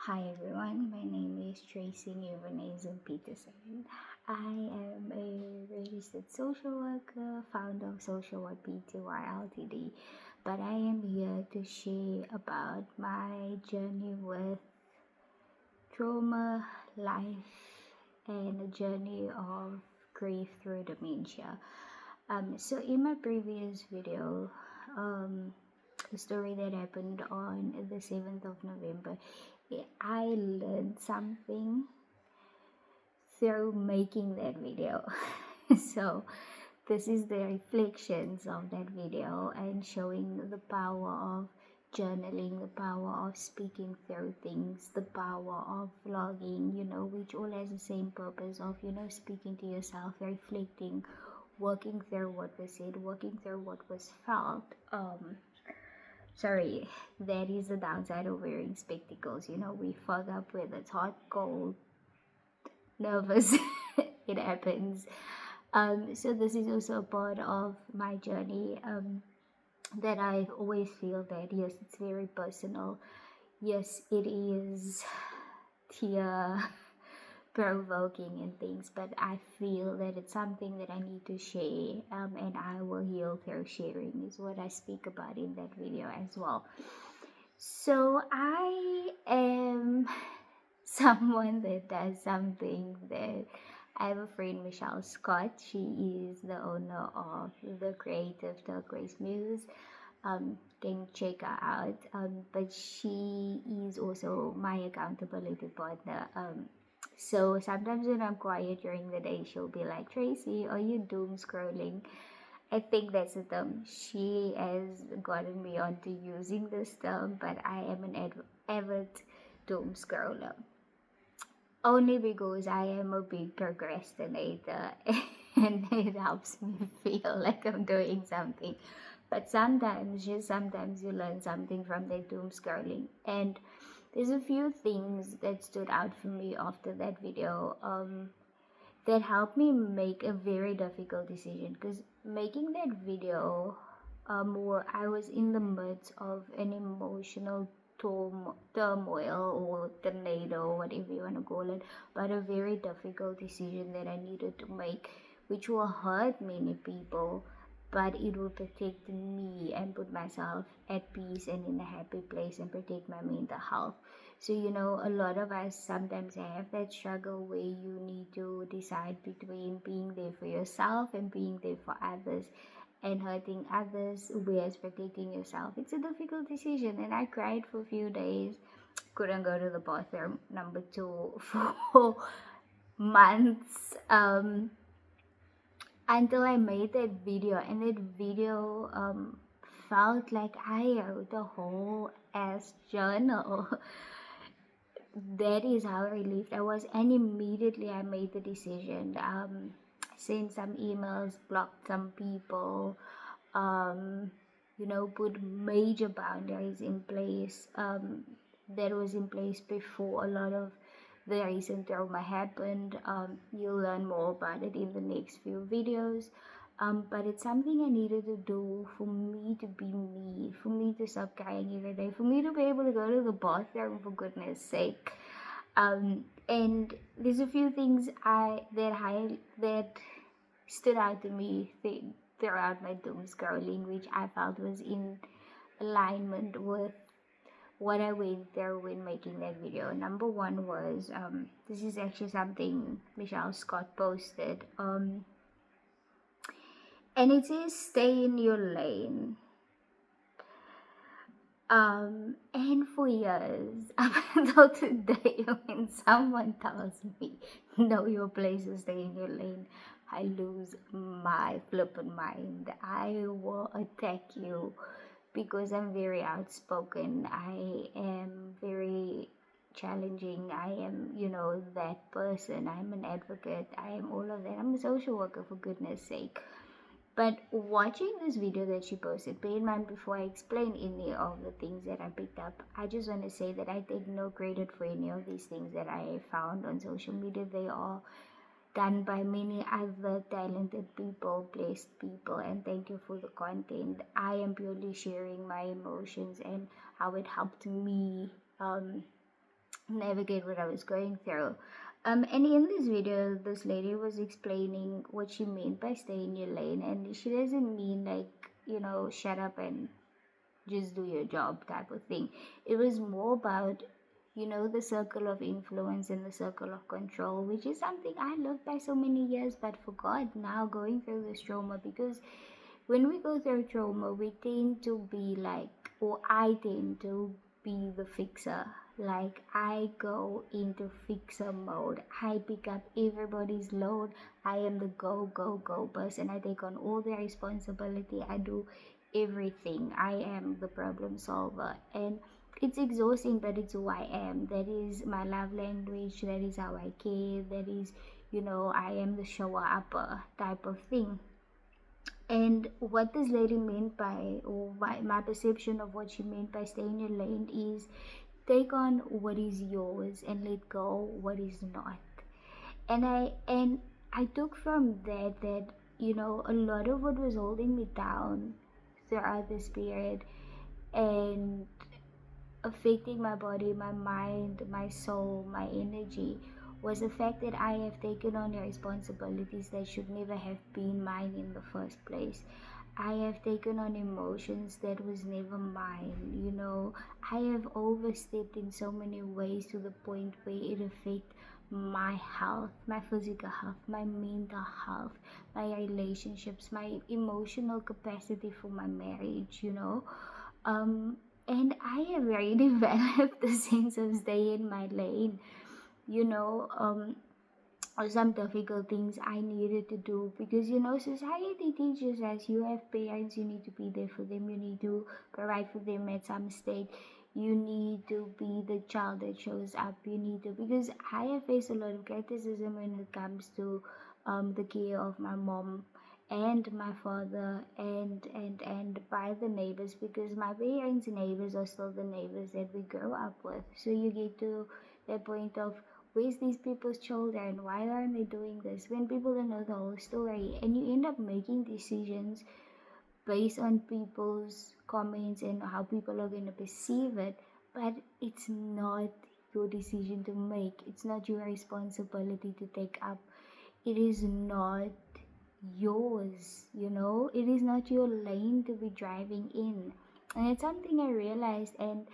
Hi everyone, my name is Tracy Nieuwenheyzen-Petersen. I am a registered social worker, founder of Social Work Pty Ltd. But I am here to share about my journey with trauma, life, and a journey of grief through dementia. So in my previous video, the story that happened on the 7th of November, I learned something through making that video. So this is the reflections of that video and showing the power of journaling, the power of speaking through things, the power of vlogging, which all has the same purpose of, speaking to yourself, reflecting, working through what was said, working through what was felt. Sorry, that is the downside of wearing spectacles. We fog up whether it's hot, cold, nervous. It happens. So this is also a part of my journey, that I always feel that yes, it's very personal. Yes, it is tear provoking and things, but I feel that it's something that I need to share, and I will heal through sharing, is what I speak about in that video as well. So I am someone that does something that I have a friend, Michelle Scott. She is the owner of the Creative Turquoise Muse. Can check her out. But she is also my accountability partner. So sometimes when I'm quiet during the day, she'll be like, "Tracy, are you doom scrolling?" I think that's the term. She has gotten me onto using this term, but I am an avid doom scroller. Only because I am a big procrastinator and it helps me feel like I'm doing something. But sometimes, just sometimes, you learn something from the doom scrolling. And there's a few things that stood out for me after that video, that helped me make a very difficult decision. Because making that video, I was in the midst of an emotional turmoil or tornado, whatever you want to call it, but a very difficult decision that I needed to make, which will hurt many people, but it will protect me and put myself at peace and in a happy place and protect my mental health. So, a lot of us sometimes have that struggle where you need to decide between being there for yourself and being there for others, and hurting others whereas protecting yourself. It's a difficult decision, and I cried for a few days. Couldn't go to the bathroom, number two, for months, until I made that video, and that video felt like I wrote a whole ass journal. That is how relieved I was, and immediately I made the decision. Sent some emails, blocked some people, put major boundaries in place, that was in place before a lot of the recent trauma happened. You'll learn more about it in the next few videos. But it's something I needed to do for me to be me, for me to stop crying every day, for me to be able to go to the bathroom, for goodness sake. And there's a few things that stood out to me throughout my doom scrolling, which I felt was in alignment with what I went through when making that video. Number one was, this is actually something Michelle Scott posted, and it says, "Stay in your lane." And for years, up until today, when someone tells me, "Know your place, stay in your lane," I lose my flippin' mind. I will attack you because I'm very outspoken. I am very challenging. I am, that person. I'm an advocate. I am all of that. I'm a social worker, for goodness sake. But watching this video that she posted, bear in mind, before I explain any of the things that I picked up, I just want to say that I take no credit for any of these things that I found on social media. They are done by many other talented people, blessed people, and thank you for the content. I am purely sharing my emotions and how it helped me navigate what I was going through. And in this video, this lady was explaining what she meant by stay in your lane, and she doesn't mean like, shut up and just do your job type of thing. It was more about, the circle of influence and the circle of control, which is something I lived by so many years but forgot now going through this trauma. Because when we go through trauma, we tend to be like, or I tend to be the fixer. Like, I go into fixer mode. I pick up everybody's load. I am the go, go, go person. I take on all the responsibility. I do everything. I am the problem solver. And it's exhausting, but it's who I am. That is my love language. That is how I care. That is, I am the shower upper type of thing. And what this lady meant by, or my perception of what she meant by stay in your lane, is take on what is yours and let go what is not. And I took from that a lot of what was holding me down throughout this period and affecting my body, my mind, my soul, my energy, was the fact that I have taken on responsibilities that should never have been mine in the first place. I have taken on emotions that was never mine. I have overstepped in so many ways to the point where it affects my health, my physical health, my mental health, my relationships, my emotional capacity for my marriage. um and I have really developed the sense of stay in my lane, you know um or some difficult things I needed to do, because society teaches us you have parents, you need to be there for them, you need to provide for them at some state, you need to be the child that shows up, you need to, because I have faced a lot of criticism when it comes to the care of my mom and my father, and by the neighbors, because my parents' neighbors are still the neighbors that we grow up with. So you get to that point of, where's these people's children? Why aren't they doing this? When people don't know the whole story, and you end up making decisions based on people's comments and how people are going to perceive it, but it's not your decision to make. It's not your responsibility to take up. It is not yours. It is not your lane to be driving in. And it's something I realized, and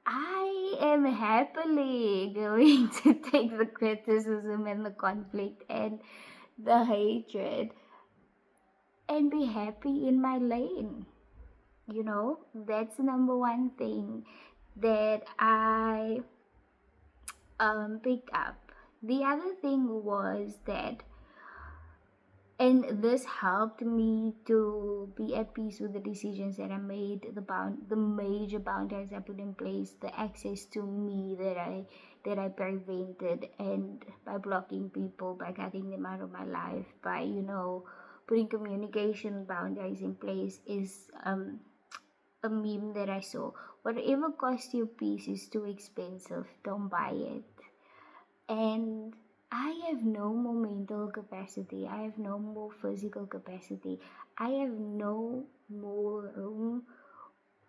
I am happily going to take the criticism and the conflict and the hatred and be happy in my lane. That's the number one thing that I picked up. The other thing was that, and this helped me to be at peace with the decisions that I made, the major boundaries I put in place, the access to me that I prevented, and by blocking people, by cutting them out of my life, by putting communication boundaries in place, is a meme that I saw. Whatever costs you peace is too expensive, don't buy it. And I have no more mental capacity, I have no more physical capacity, I have no more room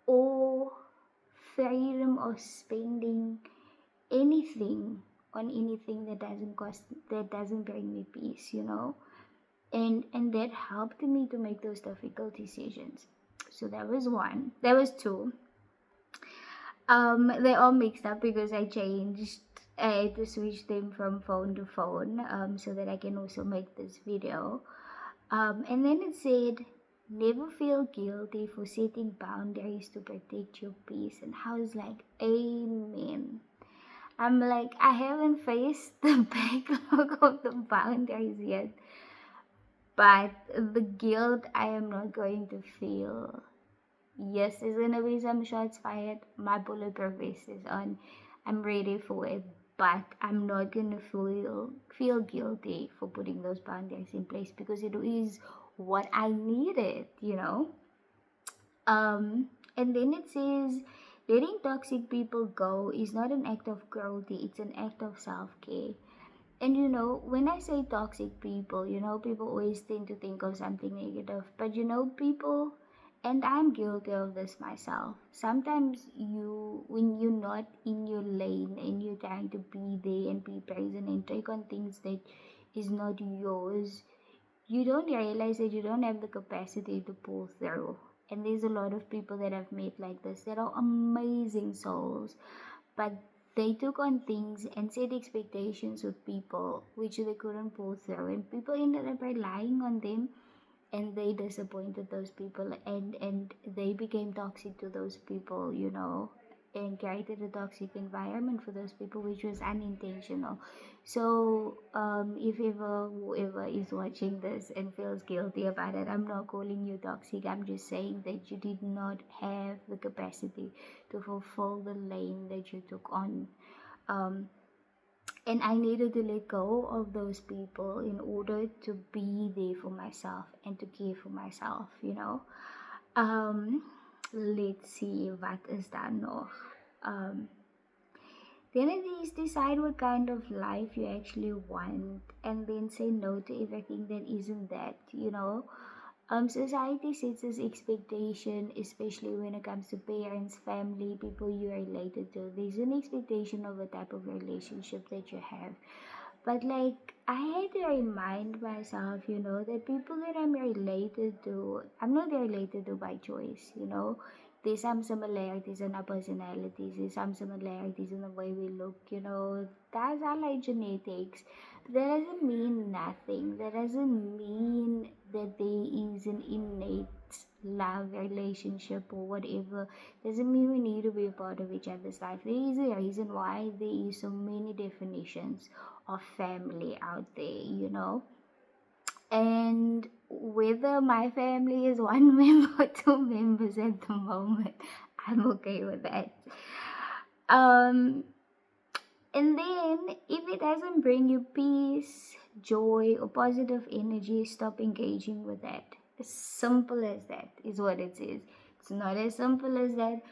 or freedom of spending anything on anything that doesn't bring me peace. And that helped me to make those difficult decisions. So that was one. That was two. They're all mixed up because I changed. I had to switch them from phone to phone, so that I can also make this video. And then it said, never feel guilty for setting boundaries to protect your peace. And I was like, amen. I'm like, I haven't faced the backlog of the boundaries yet, but the guilt I am not going to feel. Yes, there's gonna be some shots fired. My bulletproof vest is on. I'm ready for it, but I'm not gonna feel guilty for putting those boundaries in place, because it is what I needed. And then it says, letting toxic people go is not an act of cruelty; it's an act of self-care. And when I say toxic people, people always tend to think of something negative, but people And I'm guilty of this myself. Sometimes you, when you're not in your lane and you're trying to be there and be present and take on things that is not yours, you don't realize that you don't have the capacity to pull through. And there's a lot of people that I've met like this that are amazing souls, but they took on things and set expectations with people which they couldn't pull through, and people ended up relying on them, and they disappointed those people, and they became toxic to those people, and created a toxic environment for those people, which was unintentional. So if ever whoever is watching this and feels guilty about it, I'm not calling you toxic. I'm just saying that you did not have the capacity to fulfill the lane that you took on. um, and I needed to let go of those people in order to be there for myself and to care for myself. Um, let's see, what is that nog? Um, then it is decide what kind of life you actually want, and then say no to everything that isn't that. Society sets this expectation, especially when it comes to parents, family, people you're related to. There's an expectation of the type of relationship that you have. But like, I had to remind myself, that people that I'm related to, I'm not related to by choice. There's some similarities in our personalities, there's some similarities in the way we look. That's all like genetics. That doesn't mean nothing. That doesn't mean that there is an innate love relationship or whatever. Doesn't mean we need to be a part of each other's life. There is a reason why there is so many definitions of family out there. And whether my family is one member or two members at the moment, I'm okay with that. Um, and then, if it doesn't bring you peace, joy, or positive energy, stop engaging with that. As simple as that is what it is. It's not as simple as that,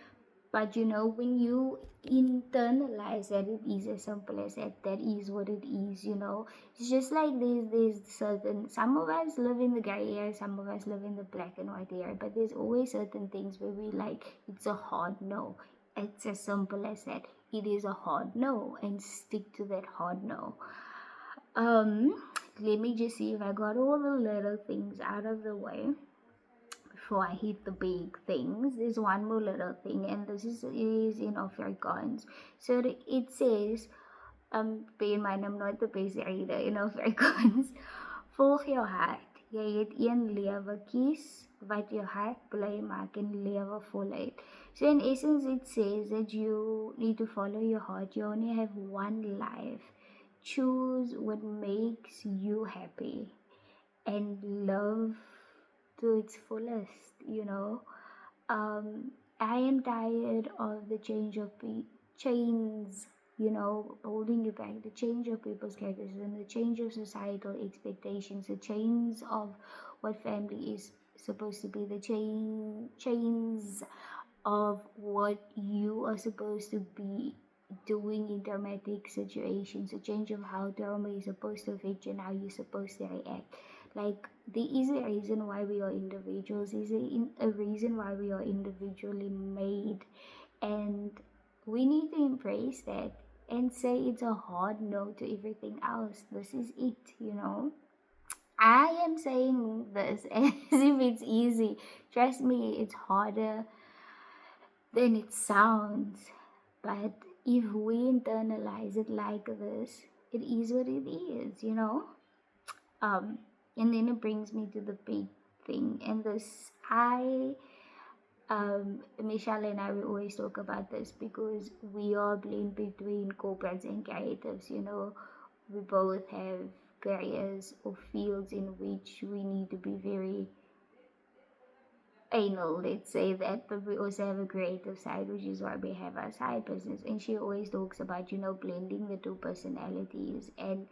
but when you internalize that it is as simple as that, that is what it is. It's just like there's certain, some of us live in the gray area, some of us live in the black and white area, but there's always certain things where we like, it's a hard no. It's as simple as that. It is a hard no, and stick to that hard no. Um, Let me just see if I got all the little things out of the way before I hit the big things. There's one more little thing, and this is in Afrikaans. So it says, bear in mind I'm not the best reader in Afrikaans. Volg jou hart. Jy het een lewe, kies wat jou hart bly maak en lewe voluit. So in essence it says that you need to follow your heart. You only have one life. Choose what makes you happy and love to its fullest. I am tired of the chains, holding you back, the change of people's criticism, the change of societal expectations, the chains of what family is supposed to be, the chains of what you are supposed to be doing in dramatic situations, a change of how trauma is supposed to affect you and how you're supposed to react. Like, there is a reason why we are individuals, there's a reason why we are individually made, and we need to embrace that and say it's a hard no to everything else. This is it. I am saying this as if it's easy. Trust me, it's harder than it sounds. But if we internalize it like this, it is what it is. Um, and then it brings me to the big thing. And this, Michelle and I will always talk about this because we are blend between corporates and creatives. We both have careers or fields in which we need to be very anal, let's say that, but we also have a creative side, which is why we have our side business. And she always talks about, blending the two personalities, and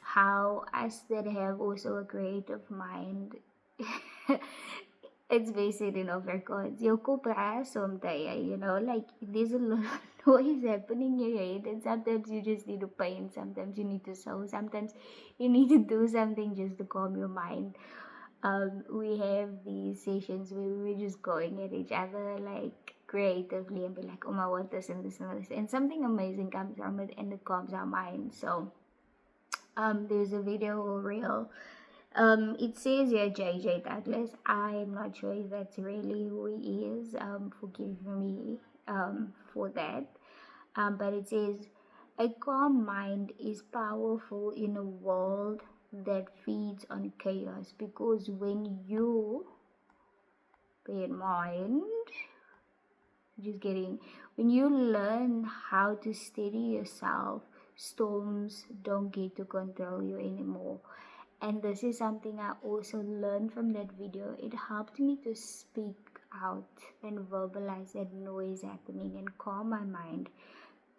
how us that have also a creative mind, it's based in Afrikaans. Jou kop raas sometimes, like there's a lot of noise happening in your head, and sometimes you just need to paint, sometimes you need to sew, sometimes you need to do something just to calm your mind. we have these sessions where we're just going at each other like creatively and be like, oh my, what this and this and this, and something amazing comes from it and it calms our mind. So there's a video or reel. It says here JJ Douglas. I'm not sure if that's really who he is. Forgive me for that. But it says a calm mind is powerful in a world that feeds on chaos, because when you bear in mind, just getting, when you learn how to steady yourself, storms don't get to control you anymore. And this is something I also learned from that video. It helped me to speak out and verbalize that noise happening and calm my mind.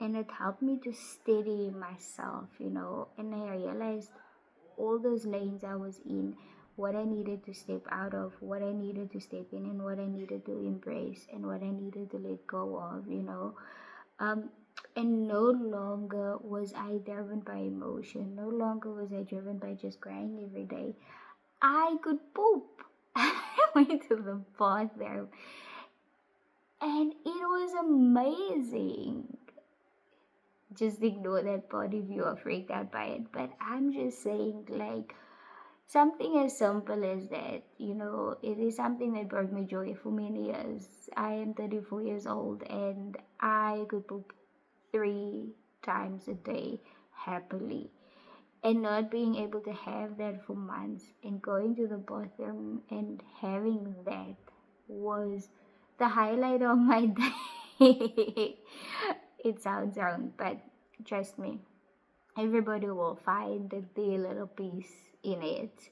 And it helped me to steady myself, and I realized all those lanes I was in, what I needed to step out of, what I needed to step in, and what I needed to embrace, and what I needed to let go of. Um, and no longer was I driven by emotion. No longer was I driven by just crying every day. I could poop. I went to the bathroom, and it was amazing. Just ignore that part if you are freaked out by it. But I'm just saying, like, something as simple as that, it is something that brought me joy for many years. I am 34 years old and I could poop 3 times a day happily. And not being able to have that for months and going to the bathroom and having that was the highlight of my day. It sounds wrong, but trust me, everybody will find their little piece in it,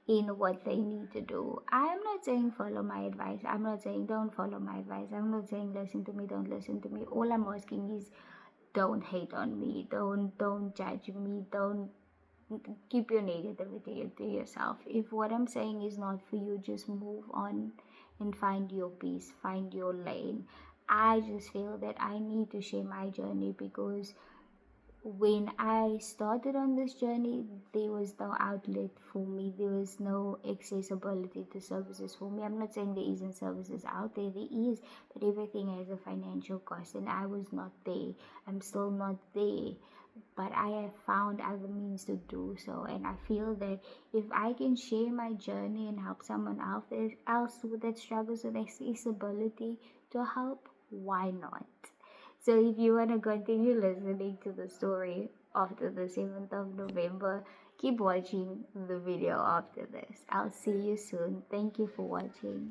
in what they need to do. I'm not saying follow my advice. I'm not saying don't follow my advice. I'm not saying listen to me, don't listen to me. All I'm asking is don't hate on me. Don't judge me. Don't keep your negativity to yourself. If what I'm saying is not for you, just move on and find your peace, find your lane. I just feel that I need to share my journey, because when I started on this journey, there was no outlet for me. There was no accessibility to services for me. I'm not saying there isn't services out there. There is, but everything has a financial cost, and I was not there. I'm still not there. But I have found other means to do so, and I feel that if I can share my journey and help someone else that struggles with accessibility to help, why not? So if you want to continue listening to the story after the 7th of November, keep watching the video after this. I'll see you soon. Thank you for watching.